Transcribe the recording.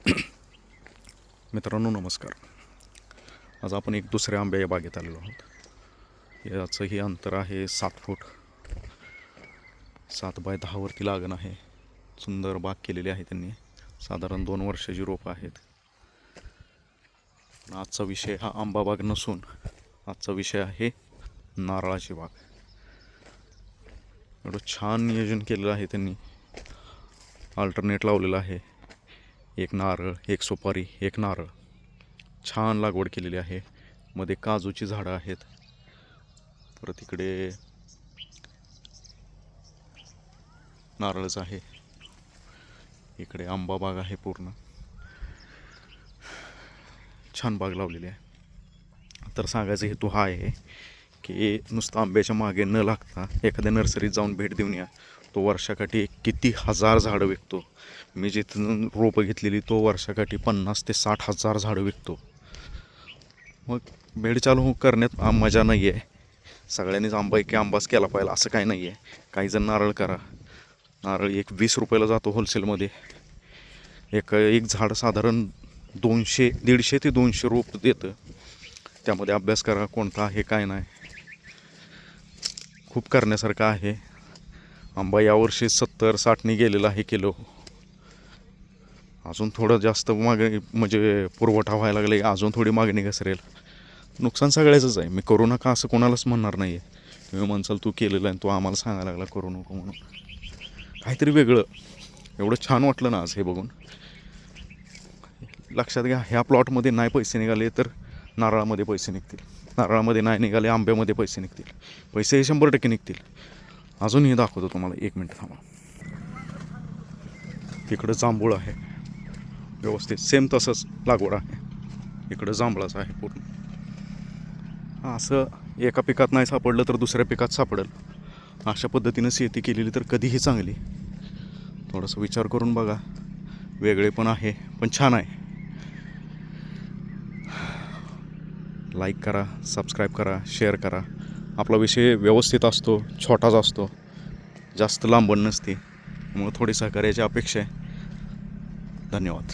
मित्रांनो नमस्कार. आज आपण एक दुसऱ्या आंब्याच्या बागेत आलेलो आहोत. याचंही अंतर आहे 7 फूट. 7x10 वरती लागण आहे. सुंदर बाग केलेली आहे त्यांनी. साधारण 2 वर्षाची रोपं आहेत. आजचा विषय हा आंबा बाग नसून आजचा विषय आहे नारळाची बाग. एवढं छान नियोजन केलेलं आहे त्यांनी. अल्टरनेट लावलेलं आहे. एक नारळ, एक सुपारी, एक नारळ. छान लागवड केलेली आहे. मध्ये काजूची झाडं आहेत. परत इकडे नारळच आहे. इकडे आंबा बाग आहे पूर्ण. छान बाग लावलेली आहे. तर सांगायचा हेतू हा आहे की नुसतं आंब्याच्या मागे न लागता एखाद्या नर्सरीत जाऊन भेट देऊन या. तो वर्षाकाठी किती हजार झाडं विकतो. मी जिथून रोपं घेतलेली तो वर्षाकाठी 50,000 ते 60,000 झाडं विकतो. मग भेड चालू करण्यात मजा नाही आहे. सगळ्यांनीच आंबा की आंबाच केला पाहिजे असं काही नाही आहे. काही जण नारळ करा. नारळ एक 20 रुपयाला जातो होलसेलमध्ये. एक झाड साधारण 150 ते 200 रोप देतं. त्यामध्ये अभ्यास करा कोणता आहे काय नाही. खूप करण्यासारखं आहे. आंबा यावर्षी 70-60 गेलेला आहे किलो. अजून थोडं जास्त मागणी म्हणजे पुरवठा व्हायला लागला की अजून थोडी मागणी घसरेल. नुकसान सगळ्याचंच आहे. मी करू नका असं कोणालाच म्हणणार नाही आहे. तुम्ही म्हणसाल तू केलेलं आहे तू आम्हाला सांगायला लागला करू नको म्हणून. काहीतरी वेगळं. एवढं छान वाटलं ना आज हे बघून. लक्षात घ्या, ह्या प्लॉटमध्ये नाही पैसे निघाले तर नारळामध्ये पैसे निघतील. नारळामध्ये नाही निघाले आंब्यामध्ये पैसे निघतील. पैसे 100% निघतील. अजूनही दाखवतो तुम्हाला. 1 मिनिट थांबा. इकडं जांभूळ आहे व्यवस्थित. सेम तसंच लागवड आहे. इकडं जांभळाचं आहे पूर्ण. असं एका पिकात नाही सापडलं तर दुसऱ्या पिकात सापडेल. अशा पद्धतीनं शेती केलेली तर कधीही चांगली. थोडंसं विचार करून बघा. वेगळे पण आहे पण छान आहे. लाईक करा, सबस्क्राईब करा, शेअर करा. आपला विषय व्यवस्थित असतो, छोटाच असतो, जास्त लांबण नसते. त्यामुळे थोडी सहकार्याची अपेक्षा आहे. धन्यवाद.